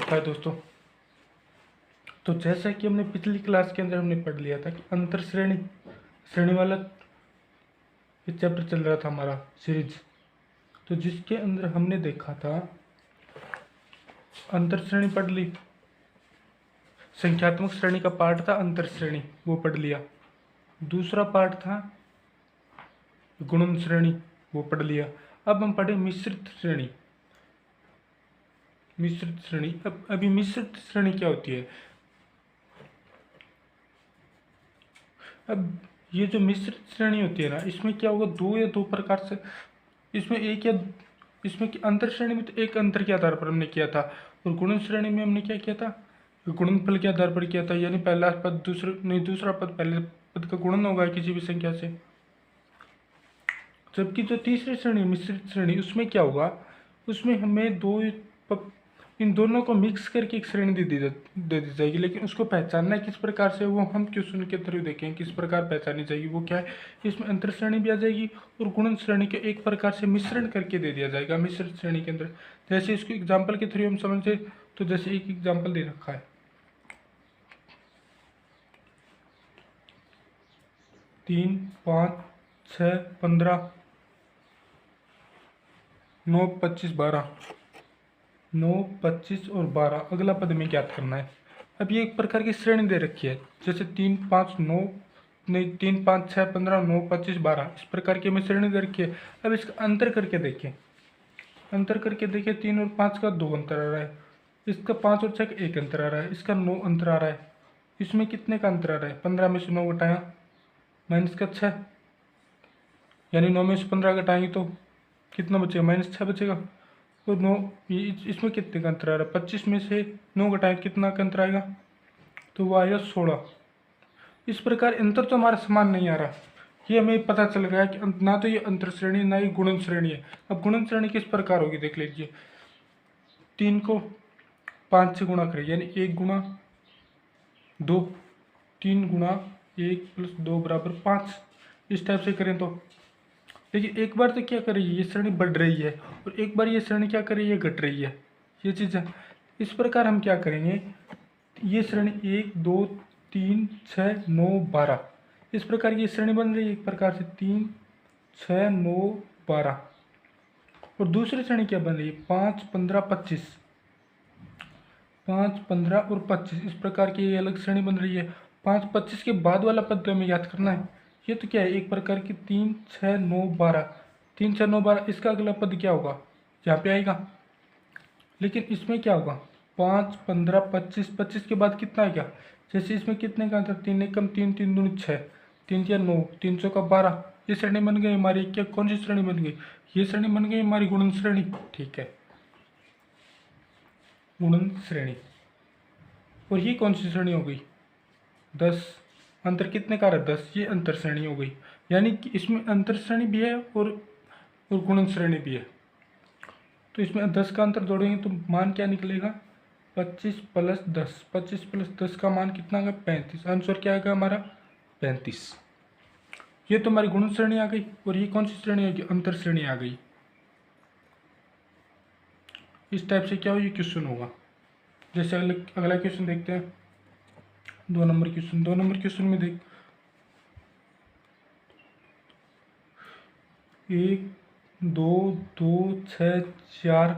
नमस्कार दोस्तों। तो जैसा कि हमने पिछली क्लास के अंदर हमने पढ़ लिया था कि अंतर श्रेणी श्रेणी वाला ये चैप्टर चल रहा था हमारा सीरीज। तो जिसके अंदर हमने देखा था अंतर श्रेणी पढ़ ली, संख्यात्मक श्रेणी का पार्ट था अंतर श्रेणी, वो पढ़ लिया। दूसरा पार्ट था गुणन श्रेणी, वो पढ़ लिया। अब हम पढ़े मिश्रित श्रेणी। मिश्रित श्रेणी अभी मिश्रित श्रेणी क्या होती है? अब ये जो मिश्रित श्रेणी होती है ना, इसमें क्या होगा, दो या दो प्रकार से इसमें एक या इसमें अंतर श्रेणी में तो एक अंतर के आधार पर हमने किया था, और गुणन श्रेणी में हमने क्या किया था, गुणनफल के आधार पर किया था। यानी पहला पद दूसरा पद पहले पद का गुणन होगा किसी भी संख्या से। जबकि जो तीसरी श्रेणी मिश्रित श्रेणी, उसमें क्या होगा, उसमें हमें इन दोनों को मिक्स करके एक श्रेणी दे दी जाएगी। लेकिन उसको पहचानना किस प्रकार से, वो हम क्वेश्चन के थ्रू देखें किस प्रकार पहचानी जाएगी। वो क्या है, इसमें अंतर श्रेणी भी आ जाएगी और गुणन श्रेणी के एक प्रकार से मिश्रण करके दे दिया जाएगा मिश्रित श्रेणी के अंदर। जैसे इसको एग्जाम्पल के थ्रू हम समझे, तो जैसे एक एग्जाम्पल दे रखा है 3, 5, 6, 15, 9, 25, 12, 9, 25 और 12 अगला पद में ज्ञात करना है। अब ये एक प्रकार की श्रेणी दे रखी है, जैसे 3, 5, 9 नहीं 3, 5, 6, 15, 9, 25, 12 इस प्रकार की हमें श्रेणी दे रखी है। अब इसका अंतर करके देखें, 3 और 5 का 2 अंतर आ रहा है, इसका 5 और 6 का 1 अंतर आ रहा है, इसका 9 अंतर आ रहा है। इसमें कितने का अंतर आ रहा है, 15 में से 9 घटाया माइनस का 6, यानी 9 में से 15 घटाएंगे तो कितना बचेगा, -6 बचेगा। और 9 इसमें कितने का अंतर आ रहा है, 25 में से 9 घटाएं कितना का अंतर आएगा, तो वो आएगा 16। इस प्रकार अंतर तो हमारा समान नहीं आ रहा, ये हमें पता चल गया कि ना तो ये अंतर श्रेणी ना ही गुणन श्रेणी है। अब गुणन श्रेणी किस प्रकार होगी देख लीजिए, 3 को 5 से गुणा करें, यानी 1 गुणा 2, 3 गुणा 1 + 2 = 5, इस टाइप से करें तो। लेकिन एक बार तो क्या कर रही है, ये श्रेणी बढ़ रही है, और एक बार ये श्रेणी क्या कर रही है, घट रही है, ये चीज़ है। इस प्रकार हम क्या करेंगे, ये श्रेणी 1, 2, 3, 6, 9, 12 इस प्रकार की श्रेणी बन रही है एक प्रकार से, 3, 6, 9, 12। और दूसरी श्रेणी क्या बन रही है, 5, 15, 25, 5, 15 और 25 इस प्रकार की ये अलग श्रेणी बन रही है। 5, 25 के बाद वाला पद तो हमें याद करना है। ये तो क्या है, एक प्रकार की 3, 6, 9, 12, 3, 6, 9, 12 इसका अगला पद क्या होगा, यहाँ पे आएगा। लेकिन इसमें क्या होगा, 5, 15, 25, 25 के बाद कितना आएगा, जैसे इसमें कितने का अंतर, 3 एकम 3, 3 दूनी 6, 3 या 9, 3 का 12, ये श्रेणी बन गई हमारी। क्या कौन सी श्रेणी बन गई, ये श्रेणी बन गई हमारी गुणन श्रेणी। ठीक है, गुणन श्रेणी। और ये कौन सी श्रेणी हो गई, 10, अंतर कितने का रहा, 10, ये अंतर श्रेणी हो गई। यानी कि इसमें अंतर श्रेणी भी है और गुणन श्रेणी भी है। तो इसमें 10 का अंतर जोड़ेंगे तो मान क्या निकलेगा, 25 + 10, 25 + 10 का मान कितना आएगा, 35। आंसर क्या आएगा हमारा, 35। ये तो हमारी गुणन श्रेणी आ गई, और ये कौन सी श्रेणी होगी, अंतर श्रेणी आ गई। इस टाइप से क्या हो, ये क्वेश्चन होगा। जैसे अगला क्वेश्चन देखते हैं, 2 नंबर क्वेश्चन। 2 नंबर क्वेश्चन में देख, 1, 2, 2, 6, 4,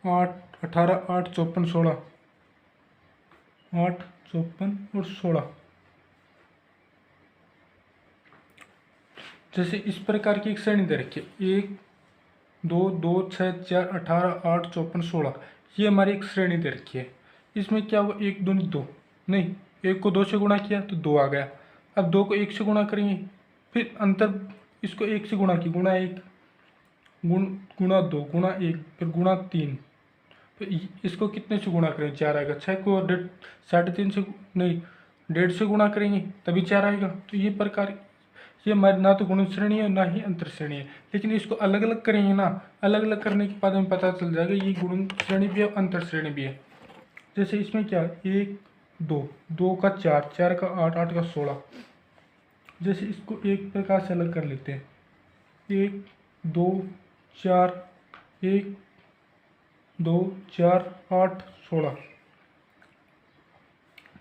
8, 18, 8, 54, 16, 8, 54 और 16 जैसे इस प्रकार की एक श्रेणी दे रखी है, 1, 2, 2, 6, 4, 18, 8, 54, 16 ये हमारी एक श्रेणी दे रखी है। इसमें क्या हुआ, 1, 2, 2 नहीं, 1 को 2 से गुणा किया तो 2 आ गया। अब 2 को 1 से गुणा करेंगे, फिर अंतर इसको 1 से गुणा की, गुणा 1 गुणा 2 गुणा 1 फिर गुणा 3, फिर इसको कितने से गुणा करें, 4 आएगा। 6 को 3.5 से नहीं 1.5 से गुणा करेंगे तभी 4 आएगा। तो ये प्रकार ये हमारी ना तो गुणन श्रेणी है ना ही अंतर श्रेणी है। लेकिन इसको अलग अलग करेंगे ना, अलग अलग करने के बाद हमें पता चल जाएगा ये गुणन श्रेणी भी है अंतर श्रेणी भी है। जैसे इसमें क्या, 1, 2, 2 का 4, 4 का 8, 8 का 16। जैसे इसको एक प्रकार से अलग कर लेते हैं, 1, 2, 4, 1, 2 4 8 16।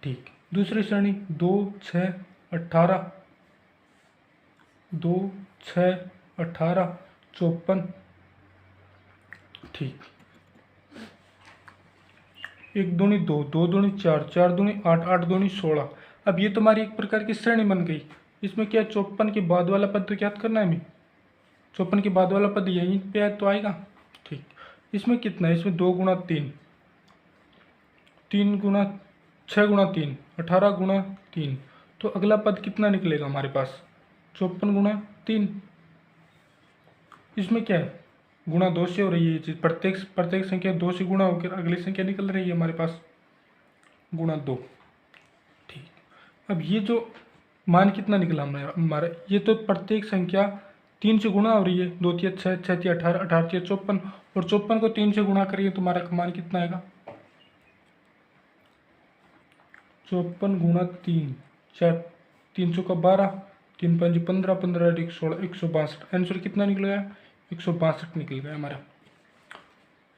ठीक। दूसरी श्रेणी 2 6 18, 2 6 18 54। ठीक। 1 दूनी 2, 2 दूनी 4, 4 दूनी 8, 8 दूनी 16। अब ये तुम्हारी एक प्रकार की श्रेणी बन गई। इसमें क्या 54 के बाद वाला पद तो याद करना है हमें। 54 के बाद वाला पद यहीं पे है तो आएगा। ठीक। इसमें कितना है, इसमें 2 गुणा 3, 3 गुणा 6 गुणा 3, 18 गुणा 3। तो अगला पद कितना निकलेगा हमारे पास, 54 गुणा 3। इसमें क्या है, गुणा 2 से हो रही है ये चीज़। प्रत्येक संख्या 2 से गुणा होकर अगली संख्या निकल रही है हमारे पास, गुणा 2। ठीक। अब ये जो मान कितना निकला हमारा, ये तो प्रत्येक संख्या 3 से गुणा हो रही है। 2 3 6, 6 3 18, 18 3 54, और 54 को 3 से गुणा करिए तो हमारा मान कितना आएगा, 54 गुणा 3, 4 3 का 12, 3 5 15, 15 1 16, 162। आंसर कितना निकल गया, 162 निकल गया हमारा।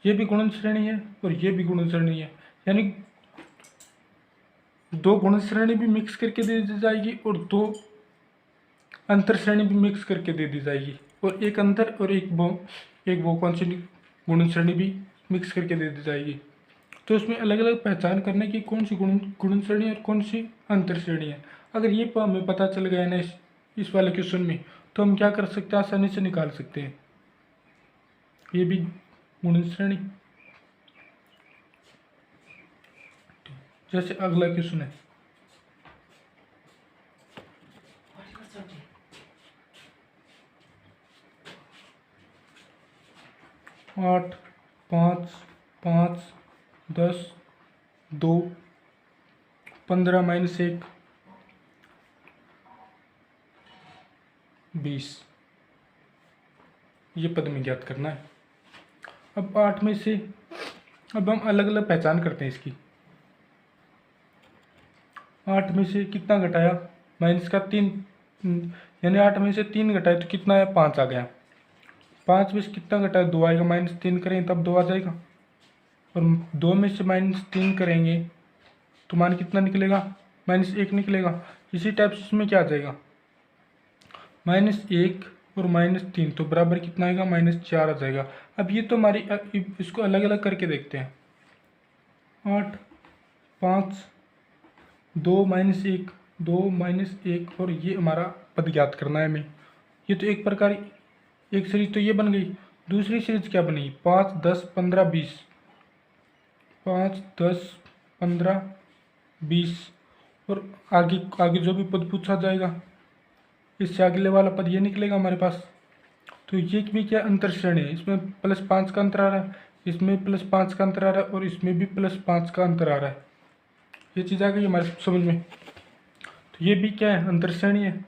ये भी गुणन श्रेणी है और ये भी गुणन श्रेणी है, यानी 2 गुणन श्रेणी भी मिक्स करके दे दी जाएगी और 2 अंतर श्रेणी भी मिक्स करके दे दी जाएगी, और एक अंतर और एक वो कौन सी गुणन श्रेणी भी मिक्स करके दे दी जाएगी। तो उसमें अलग अलग पहचान करने की कौन सी गुणन श्रेणी और कौन सी अंतर श्रेणी है। अगर ये हमें पता चल गया ना इस वाले क्वेश्चन में, तो हम क्या कर सकते हैं, आसानी से निकाल सकते हैं ये भी गुणन श्रेणी। जैसे अगला क्वेश्चन है, 8 5 5 10 2 15 - 1 20। ये पद में ज्ञात करना है। अब 8 में से अब हम अलग अलग पहचान करते हैं इसकी। 8 में से कितना घटाया, माइनस का 3, यानी 8 में से 3 घटाए तो कितना है, 5 आ गया। 5 में से कितना घटाया, 2 आएगा। -3 करेंगे तब 2 आ जाएगा, और 2 में से -3 करेंगे तो मान कितना निकलेगा, -1 निकलेगा। इसी टाइप से इसमें क्या आ जाएगा, -1 और -3, तो बराबर कितना आएगा, -4 आ जाएगा। अब ये तो हमारी, इसको अलग अलग करके देखते हैं। 8 5 2 -1 2 -1, और ये हमारा पद ज्ञात करना है हमें। ये तो एक प्रकार, एक सीरीज तो ये बन गई। दूसरी सीरीज क्या बनी, 5 10 15 20, 5 10 15 20, और आगे आगे जो भी पद पूछा जाएगा इससे अगले वाला पद ये निकलेगा हमारे पास। तो ये भी क्या अंतर श्रेणी है, इसमें +5 का अंतर आ रहा है, इसमें +5 का अंतर आ रहा है, और इसमें भी +5 का अंतर आ रहा है। ये चीज़ आ गई हमारे समझ में। तो ये भी क्या है, अंतर श्रेणी है।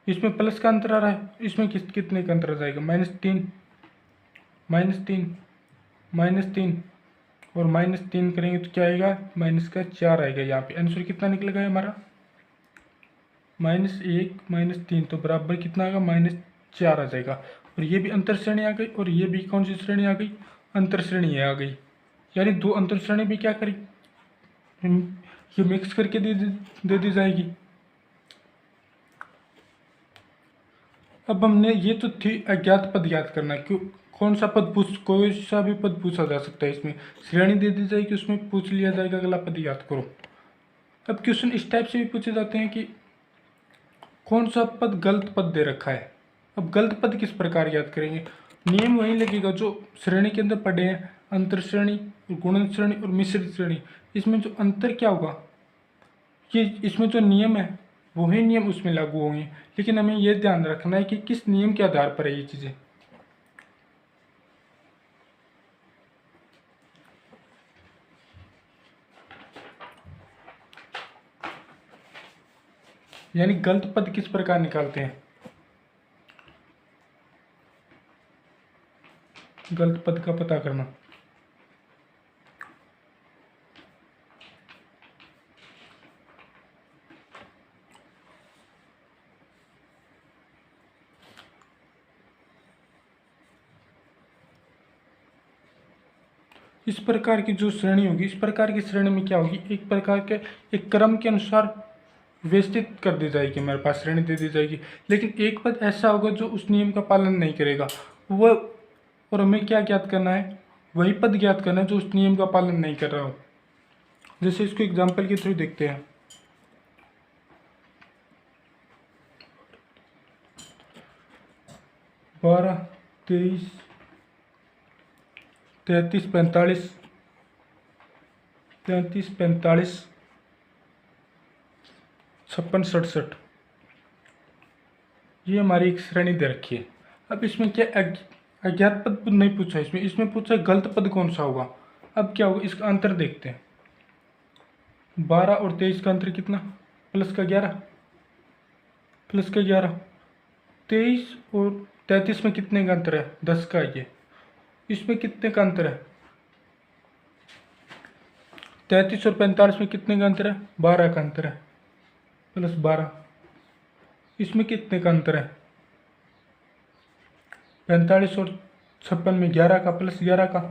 इसमें प्लस का अंतर आ रहा है, इसमें कितने का अंतर आ जाएगा, -3 -3 -3, और -3 करेंगे तो क्या आएगा, -4 आएगा। यहाँ पे आंसर कितना निकलेगा हमारा, -1 -3, तो बराबर कितना आएगा, -4 आ जाएगा। और ये भी अंतर श्रेणी आ गई, और ये भी कौन सी श्रेणी आ गई, अंतर श्रेणी आ गई। यानी 2 अंतर श्रेणी भी क्या करी, ये मिक्स करके दे दी जाएगी। अब हमने ये तो थी अज्ञात पद ज्ञात करना, क्यों, कौन सा पद कोई सा भी पद पूछा जा सकता है। इसमें श्रेणी दे दी जाएगी, उसमें पूछ लिया जाएगा अगला पद याद करो। अब क्वेश्चन इस टाइप से भी पूछे जाते हैं कि कौन सा पद गलत पद दे रखा है। अब गलत पद किस प्रकार याद करेंगे, नियम वही लगेगा जो श्रेणी के अंदर पढ़े हैं, अंतर श्रेणी, गुणन श्रेणी और मिश्रित श्रेणी। इसमें जो अंतर क्या होगा, ये इसमें जो नियम है वही नियम उसमें लागू होंगे, लेकिन हमें यह ध्यान रखना है कि किस नियम के आधार पर है ये चीज़ें। यानी गलत पद किस प्रकार निकालते हैं, गलत पद का पता करना। इस प्रकार की जो श्रेणी होगी, इस प्रकार की श्रेणी में क्या होगी, एक प्रकार के एक क्रम के अनुसार व्यवस्थित कर दी जाएगी, हमारे पास श्रेणी दे दी जाएगी। लेकिन एक पद ऐसा होगा जो उस नियम का पालन नहीं करेगा, वह, और हमें क्या ज्ञात करना है, वही पद ज्ञात करना है जो उस नियम का पालन नहीं कर रहा हो। जैसे इसको एग्जाम्पल के थ्रू देखते हैं। 12, 23, 33, 45, 33, 45, 56, 67, ये हमारी एक श्रेणी दे रखी है। अब इसमें क्या अज्ञात पद नहीं पूछा, इसमें पूछा गलत पद कौन सा होगा। अब क्या होगा, इसका अंतर देखते हैं। 12 और 23 का अंतर कितना, प्लस का 11, प्लस का 11। 23 और 33 में कितने का अंतर है, 10 का। ये इसमें कितने का अंतर है, 33 और 45 में कितने का अंतर है, 12 का अंतर है, प्लस 12। इसमें कितने का अंतर है, 45 और 56 में 11 का, प्लस 11 का।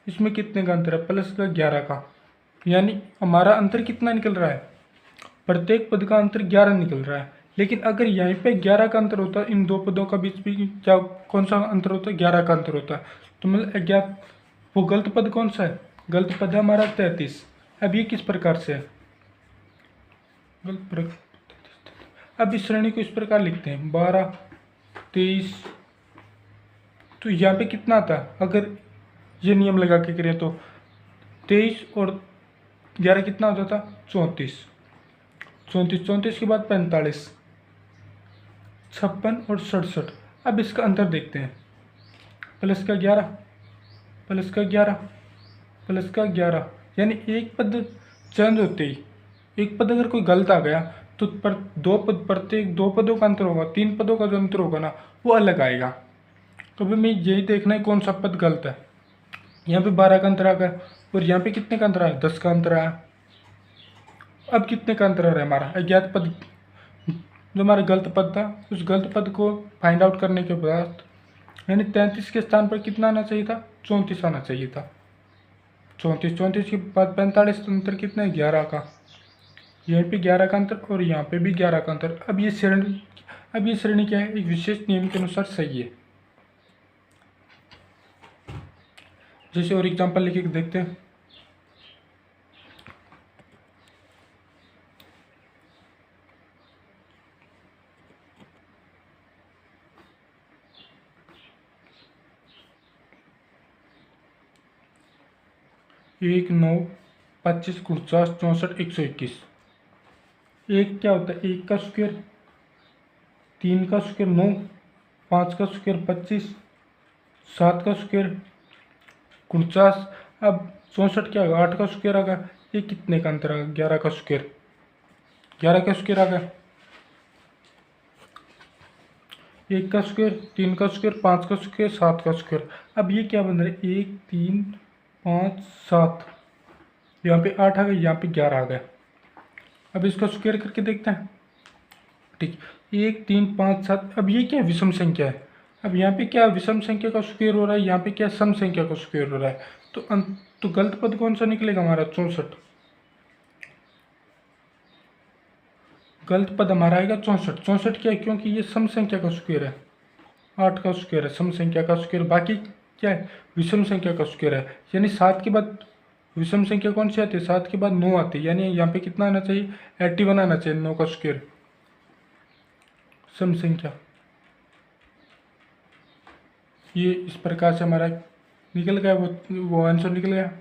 इसमें कितने का अंतर है, प्लस का 11 का। यानी हमारा अंतर कितना निकल रहा है, प्रत्येक पद का अंतर 11 निकल रहा है। लेकिन अगर यहीं पे 11 का अंतर होता है, इन दो पदों का बीच भी क्या कौन सा अंतर होता है, 11 का अंतर होता है। तो मतलब अज्ञात वो गलत पद कौन सा है, गलत पद है हमारा 33। अब ये किस प्रकार से है, अब इस श्रेणी को इस प्रकार लिखते हैं, 12, 23। तो यहाँ पे कितना आता है, अगर ये नियम लगा के करें तो 23 और 11 कितना हो जाता, 34, 34, 34 के बाद 45, 56 और 67। अब इसका अंतर देखते हैं, प्लस का 11, प्लस का 11, प्लस का 11। यानी एक पद चेंज होते ही, एक पद अगर कोई गलत आ गया तो पर दो पद, प्रत्येक दो पदों का अंतर होगा, 3 पदों का जो अंतर होगा ना वो अलग आएगा। तो हमें यही देखना है कौन सा पद गलत है। यहाँ पे 12 का अंतर आ गया और यहाँ पे कितने का अंतर आया, 10 का अंतर आया। अब कितने का अंतर आ रहा है, हमारा अज्ञात पद जो हमारा गलत पद था, उस गलत पद को फाइंड आउट करने के बाद, यानी 33 के स्थान पर कितना आना चाहिए था, 34 आना चाहिए था। 34, 34 के बाद 45, तो अंतर कितना है, 11 का। यहीं पे 11 का अंतर और यहाँ पे भी 11 का अंतर। अब ये श्रेणी क्या है, एक विशेष नियम के अनुसार सही है। जैसे और एग्जांपल लिख के देखते हैं। एक, 9, 25, 49, 64, 121। एक क्या होता है, 1 का स्क्वायर, 3 का स्क्वायर 9, 5 का स्क्वायर 25, 7 का स्क्वायर 49। अब 64 क्या होगा, 8 का स्क्वायर आ गया। ये कितने का अंतर आ गया, 11 का स्क्वायर, 11 का स्क्वायर आ गया। 1 का स्क्वायर, 3 का स्क्वायर, 5 का स्क्वायर, 7 का स्क्वायर। अब ये क्या बन रहा है, 1, 3, 5, 7। यहाँ पे 8 आ गया, यहाँ पे 11 आ गया। अब इसका स्क्वायर करके देखते हैं। ठीक, 1, 3, 5, 7। अब ये क्या विषम संख्या है, अब यहाँ पे क्या विषम संख्या का स्क्वायर हो रहा है, यहाँ पे क्या सम संख्या का स्क्वायर हो रहा है। तो गलत पद कौन सा निकलेगा हमारा, 64। गलत पद हमारा आएगा 64। 64 क्या है, क्योंकि ये सम संख्या का स्क्वायर है, 8 का स्क्वायर है, सम संख्या का स्क्वायर। बाकी क्या है, विषम संख्या का स्क्वायर है। यानी 7 के बाद विषम संख्या कौन सी आती है, 7 के बाद 9 आती है। यानी यहाँ पे कितना आना चाहिए, 81 आना चाहिए, 9 का स्क्वायर सम संख्या। ये इस प्रकार से हमारा निकल गया, वो आंसर निकल गया।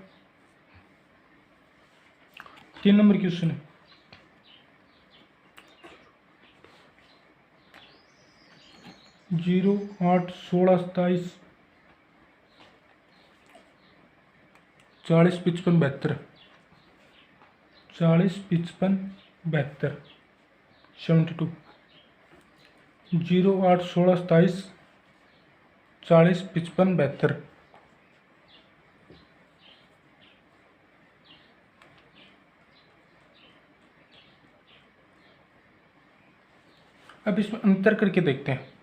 3 नंबर क्वेश्चन है, जीरो, 8, 16, 27, 40, 55, 72, 40, 55, 72, 72, 0, 8, 16, 27, 40, 55, 72। अब इसमें अंतर करके देखते हैं।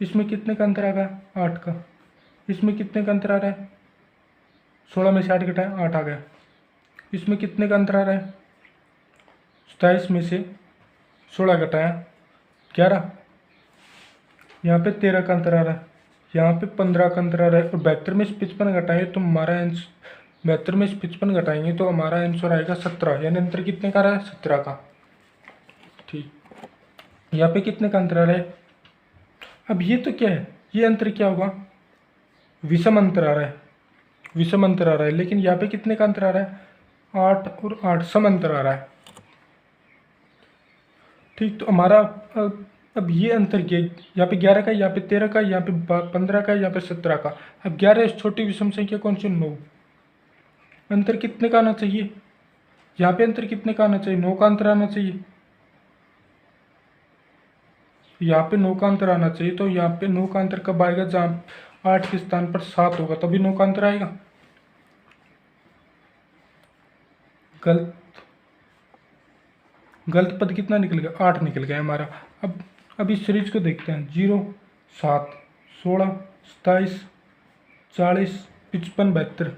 इसमें कितने का अंतर आ रहा है, 8 का। इसमें कितने का अंतर आ रहा है, 16 में से 8 घटाएं, 8 आ गया। इसमें कितने का अंतर आ रहा है? 27 में से 16 घटाया 11, यहाँ पे 13 का अंतर आ रहा है, यहाँ पे 15 का अंतर आ रहा है, और 72 में से 55 घटाएंगे तो हमारा आंसर 72 में से 55 घटाएंगे तो हमारा आंसर आएगा 17, यानी अंतर कितने का आ रहा है? 17 का। ठीक, यहाँ पे कितने का अंतर आ रहा है? अब ये तो क्या है, ये अंतर क्या होगा? विषम अंतर आ रहा है, विषम अंतर आ रहा है, लेकिन यहाँ पे कितने का अंतर आ रहा है? 8 और 8 सम अंतर आ रहा है। ठीक, तो हमारा अब ये अंतर क्या, यहाँ पे 11 का, यहाँ पे 13 का, यहाँ पे 15 का, यहाँ पे 17 का। अब 11 इस छोटी विषम संख्या कौन सी? 9। अंतर कितने का आना चाहिए? यहाँ पे अंतर कितने का आना चाहिए? 9 का अंतर आना चाहिए। यहाँ पे 9 का अंतर आना चाहिए, तो यहाँ पे 9 का अंतर कब आएगा? जहाँ 8 के स्थान पर 7 होगा तभी 9 का अंतर आएगा। गलत, गलत पद कितना निकल गया? 8 निकल गया हमारा। अब इस सीरीज को देखते हैं। 0, 7, 16, 27, 40, 55, 72,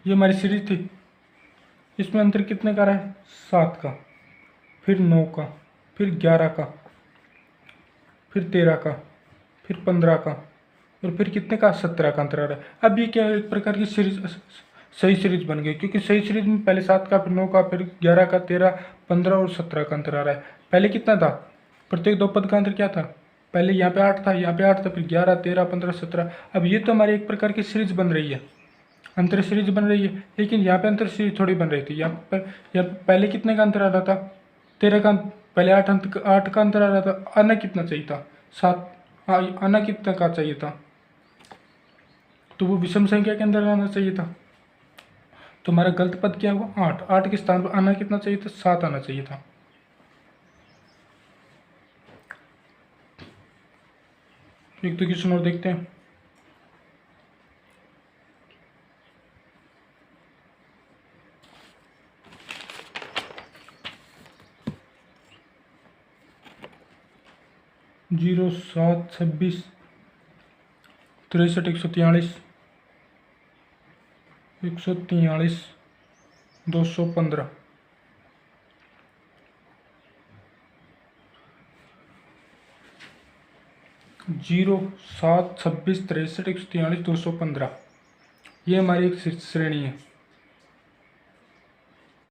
ये हमारी सीरीज थी। इसमें अंतर कितने का रहा है? 7 का, फिर 9 का, फिर 11 का, फिर 13 का, फिर 15 का, और फिर कितने का? 17 का अंतर आ रहा है। अब ये क्या है? एक प्रकार की सीरीज, सही सीरीज बन गई, क्योंकि सही सीरीज में पहले 7 का, फिर 9 का, फिर 11 का, 13, 15 और 17 का अंतर आ रहा है। पहले कितना था? प्रत्येक दो पद का अंतर क्या था? पहले यहाँ पे 8 था, यहाँ पे 8 था, फिर 11, 13, 15, 17। अब ये तो हमारी एक प्रकार की सीरीज बन रही है, अंतर सीरीज बन रही है, लेकिन यहाँ पे अंतर सीरीज थोड़ी बन रही थी। यहाँ पहले कितने का अंतर आ रहा था? 13 का, पहले 8 का अंतर आ रहा था। आना कितना चाहिए था? 7। आना कितना का चाहिए था? तो वो विषम संख्या के अंदर आना चाहिए था। तो हमारा गलत पद क्या हुआ? 8। 8 के स्थान पर आना कितना चाहिए था? 7 आना चाहिए था। एक तो क्वेश्चन और देखते हैं। जीरो 7 26 63 143 143 215। 0 7 26 63 143 215, ये हमारी एक श्रेणी है।